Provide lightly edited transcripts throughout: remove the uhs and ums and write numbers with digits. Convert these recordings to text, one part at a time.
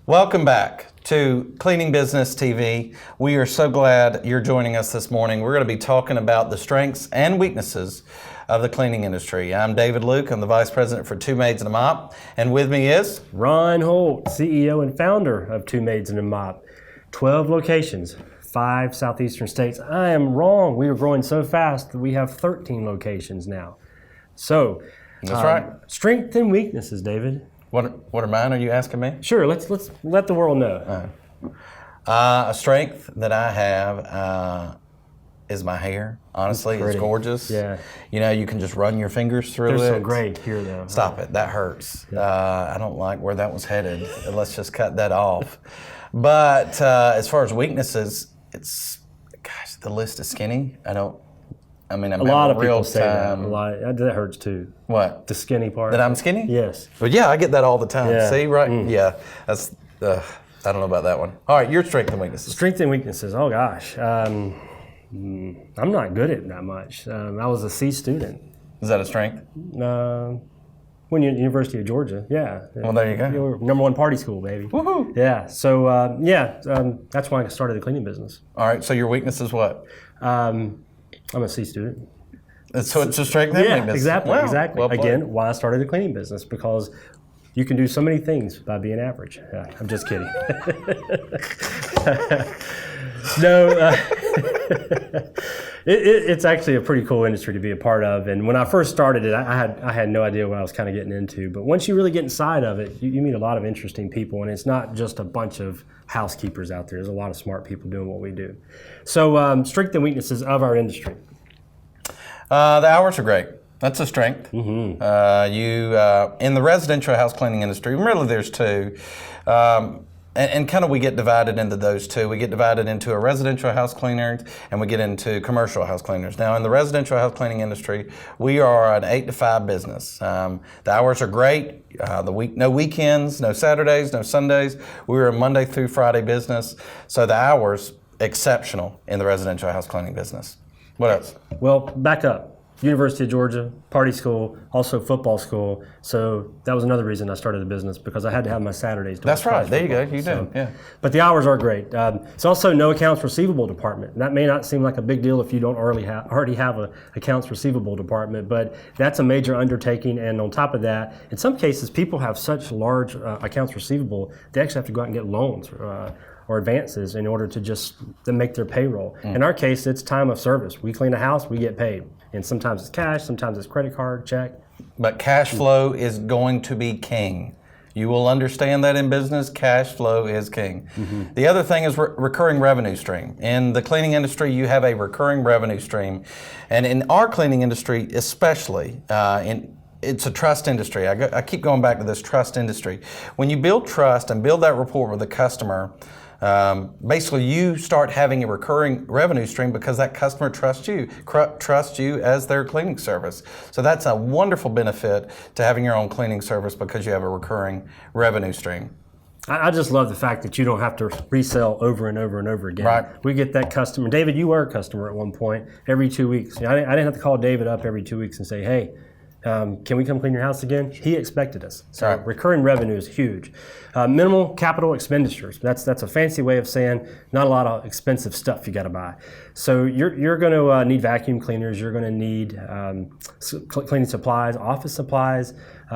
Welcome back to Cleaning Business TV. We are so glad you're joining us this morning. We're going to be talking about the strengths and weaknesses of the cleaning industry. I'm David Luke. I'm the Vice President for Two Maids and a Mop. And with me is Ron Holt, CEO and founder of Two Maids and a Mop. 12 locations, 5 southeastern states. I am wrong. We are growing so fast that we have 13 locations now. So, that's right. Strengths and weaknesses, David. What are mine? Are you asking me? Sure. Let's let the world know. A strength that I have is my hair. Honestly, it's gorgeous. Yeah. You know, you can just run your fingers through it. They're so great here, though. Stop it. That hurts. Yeah. I don't like where that was headed. Let's just cut that off. But as far as weaknesses, the list is skinny. I'm a lot of people say that. That hurts too. What? The skinny part. That I'm skinny? Yes. But yeah, I get that all the time. Yeah. See, right? Yeah. That's. I don't know about that one. All right, your strengths and weaknesses. Strengths and weaknesses. Oh gosh, I'm not good at that much. I was a C student. Is that a strength? When you're at the University of Georgia, yeah. Well, there you go. You're #1 party school, baby. Woohoo! Yeah. So that's why I started the cleaning business. All right. So your weakness is what? I'm a C student. So it's a strength and weakness. Exactly. Wow. Exactly. Well played. Again, why I started the cleaning business, because you can do so many things by being average. I'm just kidding. No, it's actually a pretty cool industry to be a part of. And when I first started it, I had no idea what I was kind of getting into. But once you really get inside of it, you meet a lot of interesting people, and it's not just a bunch of housekeepers out there. There's a lot of smart people doing what we do. So, strengths and weaknesses of our industry. The hours are great. That's a strength. Mm-hmm. In the residential house cleaning industry, really there's two. And kind of we get divided into those two. We get divided into a residential house cleaner and we get into commercial house cleaners. Now in the residential house cleaning industry, we are an 8 to 5 business. The hours are great. No weekends, no Saturdays, no Sundays. We're a Monday through Friday business. So the hours, exceptional in the residential house cleaning business. What else? Well, back up. University of Georgia, party school, also football school. So that was another reason I started the business, because I had to have my Saturdays. That's right. There you go. You do. Yeah. But the hours are great. It's also no accounts receivable department. That may not seem like a big deal if you don't already have an accounts receivable department, but that's a major undertaking. And on top of that, in some cases, people have such large accounts receivable, they actually have to go out and get loans or advances in order to make their payroll. In our case, it's time of service. We clean a house, we get paid. And sometimes it's cash, sometimes it's credit card, check. But cash flow is going to be king. You will understand that in business, cash flow is king. Mm-hmm. The other thing is recurring revenue stream. In the cleaning industry, you have a recurring revenue stream. And in our cleaning industry especially, it's a trust industry. I keep going back to this trust industry. When you build trust and build that rapport with the customer, basically you start having a recurring revenue stream because that customer trusts you as their cleaning service. So that's a wonderful benefit to having your own cleaning service, because you have a recurring revenue stream. I just love the fact that you don't have to resell over and over and over again. Right. We get that customer. David, you were a customer at one point every 2 weeks. I didn't have to call David up every 2 weeks and say, hey, can we come clean your house again? He expected us. So right. Recurring revenue is huge. Minimal capital expenditures. That's a fancy way of saying not a lot of expensive stuff you got to buy. So you're going to need vacuum cleaners. You're going to need cleaning supplies, office supplies.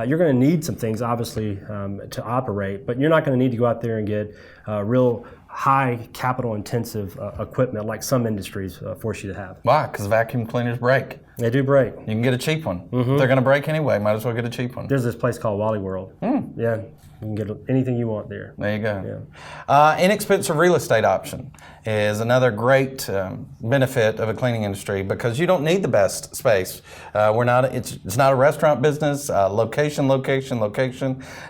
You're going to need some things, obviously, to operate, but you're not going to need to go out there and get real high capital intensive equipment like some industries force you to have. Why? Because vacuum cleaners break. They do break. You can get a cheap one. Mm-hmm. If they're going to break anyway, might as well get a cheap one. There's this place called Wally World. Yeah, you can get anything you want there. There you go. Yeah. Inexpensive real estate option is another great benefit of a cleaning industry, because you don't need the best space. It's not a restaurant business. Location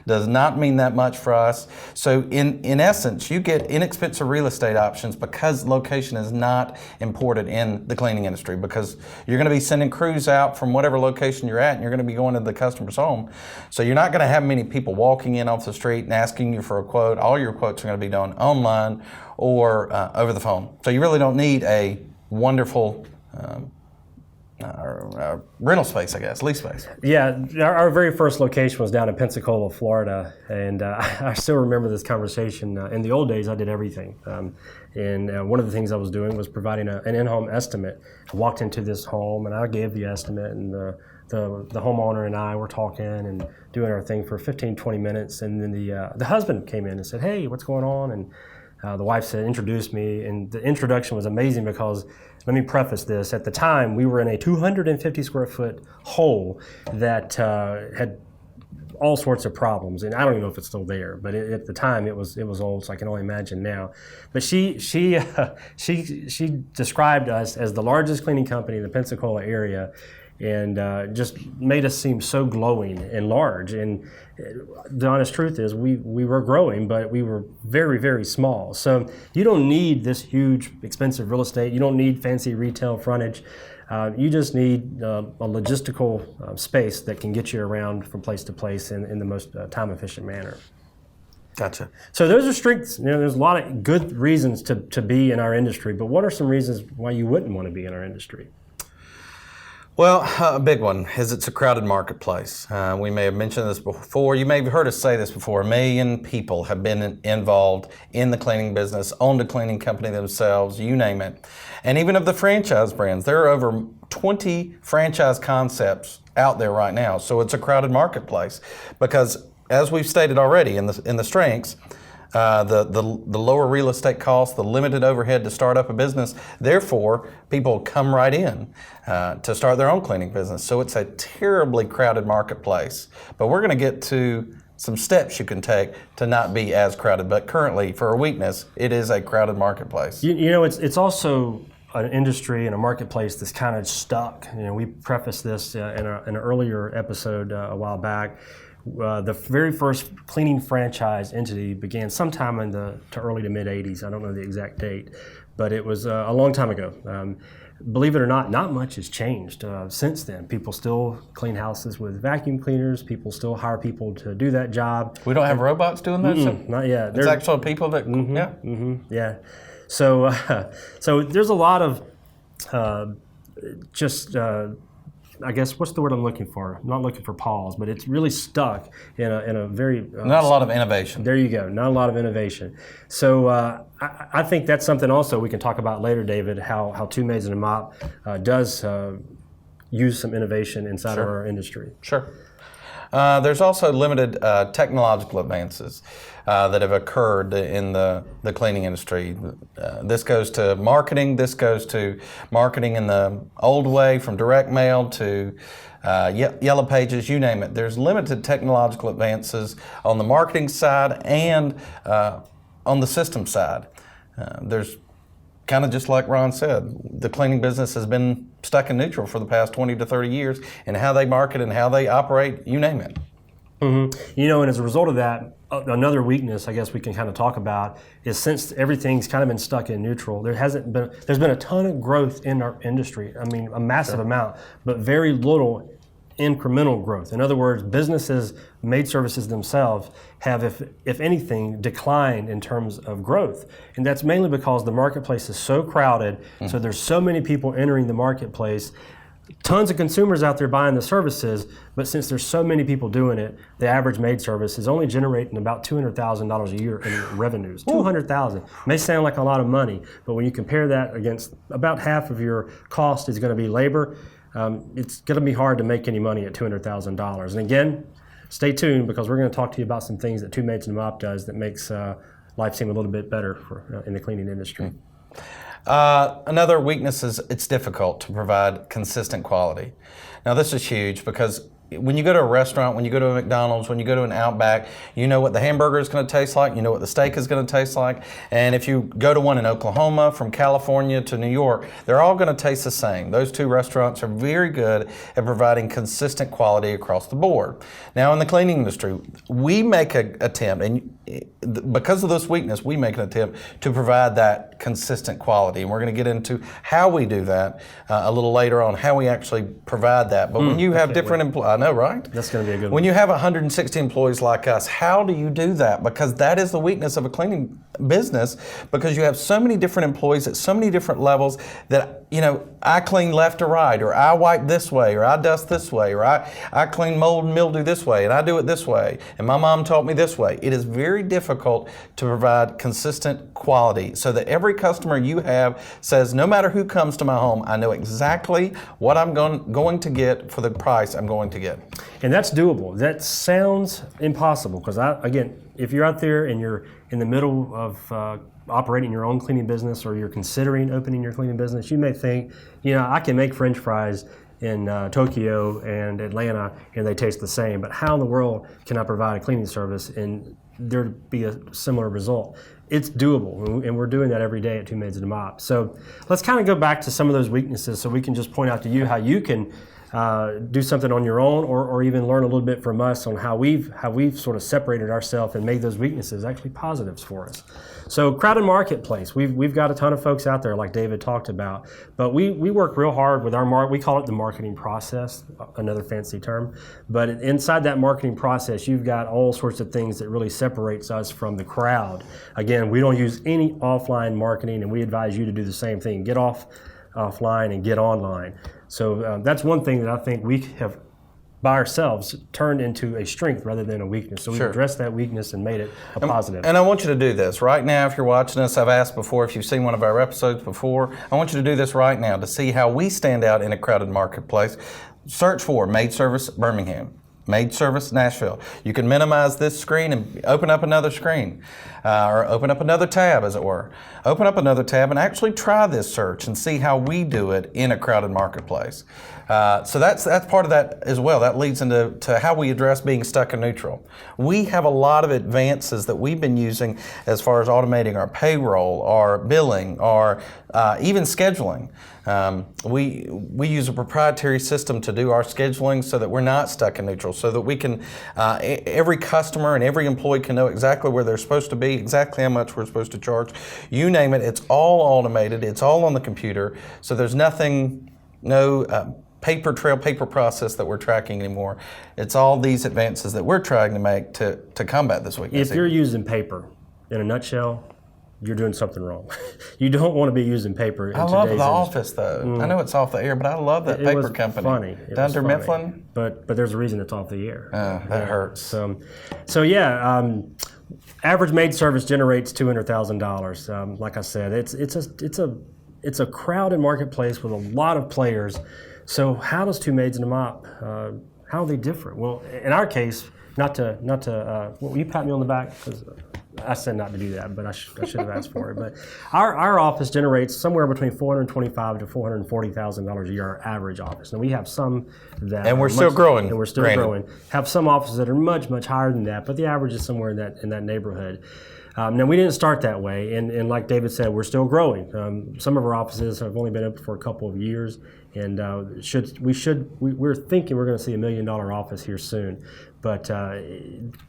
does not mean that much for us. So in essence, you get inexpensive real estate options because location is not important in the cleaning industry, because you're going to be sending crews out from whatever location you're at, and you're going to be going to the customer's home. So you're not going to have many people walking in off the street and asking you for a quote. All your quotes are going to be done online or over the phone. So you really don't need a wonderful rental space, I guess, lease space. Yeah, our very first location was down in Pensacola, Florida, and I still remember this conversation. In the old days, I did everything, and one of the things I was doing was providing an in-home estimate. I walked into this home, and I gave the estimate, and the homeowner and I were talking and doing our thing for 15, 20 minutes, and then the husband came in and said, "Hey, what's going on?" And the wife said, introduced me, and the introduction was amazing because, let me preface this, at the time we were in a 250 square foot hole that had all sorts of problems, and I don't even know if it's still there, but at the time it was old, so I can only imagine now. But she described us as the largest cleaning company in the Pensacola area, and just made us seem so glowing and large. And the honest truth is we were growing, but we were very, very small. So you don't need this huge, expensive real estate. You don't need fancy retail frontage. You just need a logistical space that can get you around from place to place in the most time-efficient manner. Gotcha. So those are strengths. There's a lot of good reasons to be in our industry, but what are some reasons why you wouldn't want to be in our industry? Well, a big one is it's a crowded marketplace. We may have mentioned this before. You may have heard us say this before. 1 million people have been involved in the cleaning business, owned a cleaning company themselves, you name it. And even of the franchise brands, there are over 20 franchise concepts out there right now. So it's a crowded marketplace because, as we've stated already in the strengths, the lower real estate costs, the limited overhead to start up a business. Therefore, people come right in to start their own cleaning business. So it's a terribly crowded marketplace. But we're going to get to some steps you can take to not be as crowded. But currently, for a weakness, it is a crowded marketplace. It's also an industry and a marketplace that's kind of stuck. We prefaced this in an earlier episode a while back. The very first cleaning franchise entity began sometime in the early to mid 80s. I don't know the exact date, but it was a long time ago. Believe it or not much has changed since then. People still clean houses with vacuum cleaners. People still hire people to do that job. We don't have robots doing that? Not yet. It's actual people that, yeah. So there's a lot of I guess, what's the word I'm looking for? I'm not looking for pause, but it's really stuck in a very... not a lot of innovation. There you go. Not a lot of innovation. So I think that's something also we can talk about later, David, how Two Maids and a Mop does use some innovation inside of our industry. Sure. There's also limited technological advances that have occurred in the cleaning industry. This goes to marketing. This goes to marketing in the old way, from direct mail to yellow pages, you name it. There's limited technological advances on the marketing side and on the system side. There's kind of just like Ron said, the cleaning business has been stuck in neutral for the past 20 to 30 years, and how they market and how they operate, you name it. Mm-hmm. And as a result of that, another weakness I guess we can kind of talk about is, since everything's kind of been stuck in neutral, there's been a ton of growth in our industry. I mean, a massive amount, but very little incremental growth. In other words, businesses, maid services themselves have, if anything, declined in terms of growth. And that's mainly because the marketplace is so crowded, so there's so many people entering the marketplace, tons of consumers out there buying the services, but since there's so many people doing it, the average maid service is only generating about $200,000 a year in revenues. $200,000 may sound like a lot of money, but when you compare that against about half of your cost is going to be labor, it's going to be hard to make any money at $200,000. And again, stay tuned, because we're going to talk to you about some things that Two Maids and a Mop does that makes life seem a little bit better in the cleaning industry. Another weakness is it's difficult to provide consistent quality. Now, this is huge because when you go to a restaurant, when you go to a McDonald's, when you go to an Outback, you know what the hamburger is going to taste like, you know what the steak is going to taste like, and if you go to one in Oklahoma, from California to New York, they're all going to taste the same. Those two restaurants are very good at providing consistent quality across the board. Now, in the cleaning industry, we make an attempt, and because of this weakness, we make an attempt to provide that consistent quality, and we're going to get into how we do that a little later on, how we actually provide that. But when you have different employees, I know, right? That's going to be a good When one. you have 160 employees like us, how do you do that? Because that is the weakness of a cleaning business, because you have so many different employees at so many different levels that, I clean left to right, or I wipe this way, or I dust this way, or I clean mold and mildew this way, and I do it this way, and my mom taught me this way. It is very difficult to provide consistent quality so that every customer you have says, no matter who comes to my home, I know exactly what I'm going to get for the price I'm going to get. And that's doable. That sounds impossible because, again, if you're out there and you're in the middle of operating your own cleaning business, or you're considering opening your cleaning business, you may think, I can make French fries in Tokyo and Atlanta and they taste the same, but how in the world can I provide a cleaning service and there be a similar result? It's doable, and we're doing that every day at Two Maids and a Mop. So let's kind of go back to some of those weaknesses so we can just point out to you how you can do something on your own, or even learn a little bit from us on how we've sort of separated ourselves and made those weaknesses actually positives for us. So crowded marketplace, we've got a ton of folks out there like David talked about, but we work real hard with we call it the marketing process, another fancy term, but inside that marketing process you've got all sorts of things that really separates us from the crowd. Again, we don't use any offline marketing, and we advise you to do the same thing. Get offline and get online. So that's one thing that I think we have, by ourselves, turned into a strength rather than a weakness. So we've addressed that weakness and made it a positive. And I want you to do this right now. If you're watching us, I've asked before if you've seen one of our episodes before, I want you to do this right now to see how we stand out in a crowded marketplace. Search for Maid Service Birmingham, Maid Service Nashville. You can minimize this screen and open up another screen, or open up another tab, as it were. Open up another tab and actually try this search and see how we do it in a crowded marketplace. So that's part of that as well. That leads into how we address being stuck in neutral. We have a lot of advances that we've been using as far as automating our payroll, our billing, our even scheduling. We use a proprietary system to do our scheduling so that we're not stuck in neutral, so that we can, every customer and every employee can know exactly where they're supposed to be, exactly how much we're supposed to charge. You name it, it's all automated, it's all on the computer, so there's no paper trail, paper process that we're tracking anymore. It's all these advances that we're trying to make to combat this weakness. If you're using paper, in a nutshell, you're doing something wrong. You don't want to be using paper in today's love the industry. office, though. I know it's off the air, but I love that paper company. Funny. Dunder Mifflin. But there's a reason it's off the air. That hurts. So yeah, average maid service generates $200,000. Like I said, it's a crowded marketplace with a lot of players. So how does Two Maids and a Mop? How are they different? Well, in our case, will you pat me on the back? 'Cause I said not to do that, but I should have asked for it. But our office generates somewhere between $425,000 to $440,000 a year, our average office. And we have some that And we're still growing. And we're still growing. Have some offices that are much, much higher than that, but the average is somewhere in that neighborhood. Now, we didn't start that way, and like David said, we're still growing. Some of our offices have only been open for a couple of years, and we're thinking we're going to see $1 million office here soon, but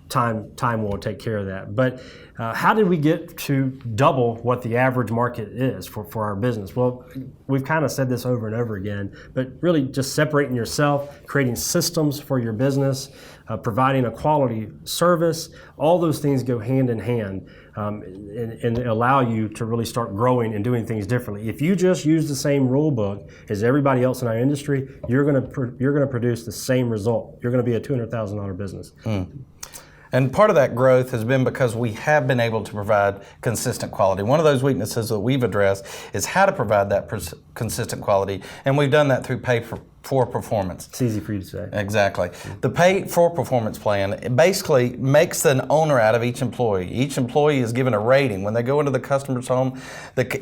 time will take care of that. But how did we get to double what the average market is for our business? Well, we've kind of said this over and over again, but really just separating yourself, creating systems for your business, providing a quality service, all those things go hand in hand and allow you to really start growing and doing things differently. If you just use the same rule book as everybody else in our industry, you're going to produce the same result. You're going to be a $200,000 business. And part of that growth has been because we have been able to provide consistent quality. One of those weaknesses that we've addressed is how to provide that consistent quality, and we've done that through pay for performance. It's easy for you to say. Exactly. The pay for performance plan, it basically makes an owner out of each employee. Each employee is given a rating. When they go into the customer's home,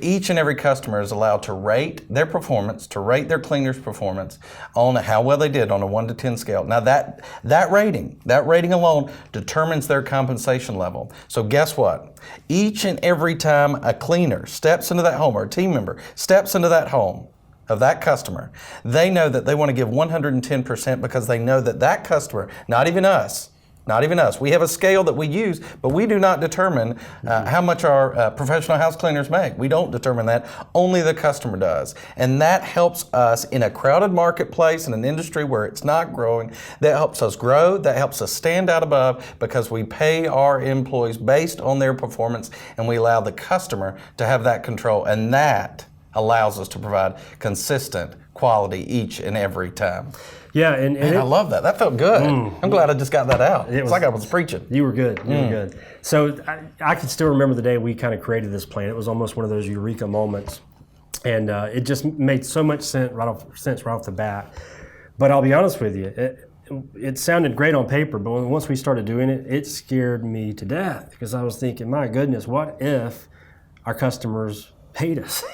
each and every customer is allowed to rate their performance, to rate their cleaner's performance on how well they did on a 1 to 10 scale. Now that rating alone determines their compensation level. So guess what? Each and every time a cleaner steps into that home, or a team member steps into that home of that customer, they know that they want to give 110% because they know that customer, not even us, Not even us. We have a scale that we use, but we do not determine how much our professional house cleaners make. We don't determine that. Only the customer does. And that helps us in a crowded marketplace, in an industry where it's not growing. That helps us grow. That helps us stand out above because we pay our employees based on their performance, and we allow the customer to have that control. And that allows us to provide consistent quality each and every time. Yeah, and I love that. That felt good. I'm glad I just got that out. It's like I was preaching. You were good. You were good. So I can still remember the day we kind of created this plan. It was almost one of those eureka moments, and it just made so much sense right off the bat. But I'll be honest with you, it sounded great on paper, but once we started doing it, it scared me to death because I was thinking, my goodness, what if our customers hate us?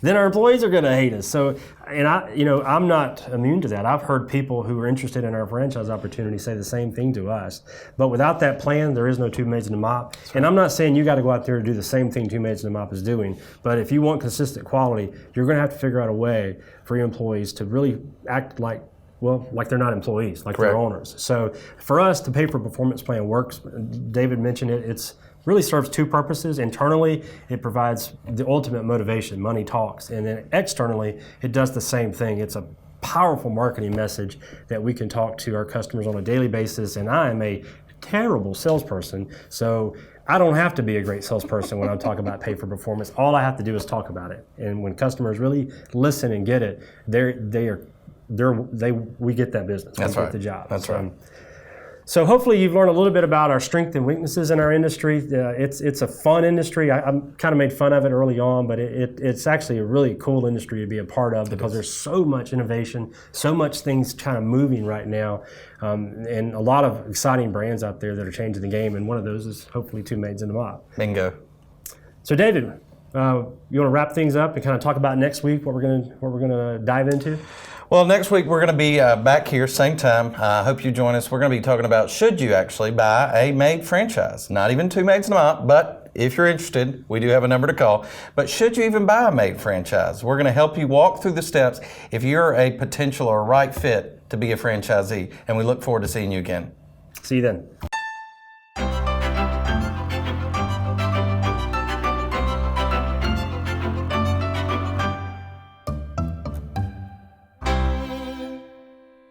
Then our employees are going to hate us. So, and I'm not immune to that. I've heard people who are interested in our franchise opportunity say the same thing to us. But without that plan, there is no Two Maids and a Mop. Right. And I'm not saying you got to go out there and do the same thing Two Maids and a Mop is doing. But if you want consistent quality, you're going to have to figure out a way for your employees to really act like they're not employees, like Correct. They're owners. So for us, the pay-for-performance plan works. David mentioned it. It's really serves two purposes. Internally, it provides the ultimate motivation, money talks. And then externally, it does the same thing. It's a powerful marketing message that we can talk to our customers on a daily basis. And I am a terrible salesperson, so I don't have to be a great salesperson when I'm talking about pay for performance. All I have to do is talk about it. And when customers really listen and get it, we get that business. That's we right. get the job. That's right. So hopefully you've learned a little bit about our strengths and weaknesses in our industry. It's a fun industry. I'm kind of made fun of it early on, but it's actually a really cool industry to be a part of because there's so much innovation, so much things kind of moving right now, and a lot of exciting brands out there that are changing the game. And one of those is hopefully Two Maids and a Mop. Bingo. So David, you want to wrap things up and kind of talk about next week what we're gonna dive into? Well, next week we're going to be back here, same time. I hope you join us. We're going to be talking about should you actually buy a maid franchise? Not even Two Maids and a Mop, but if you're interested, we do have a number to call. But should you even buy a maid franchise? We're going to help you walk through the steps if you're a potential or right fit to be a franchisee. And we look forward to seeing you again. See you then.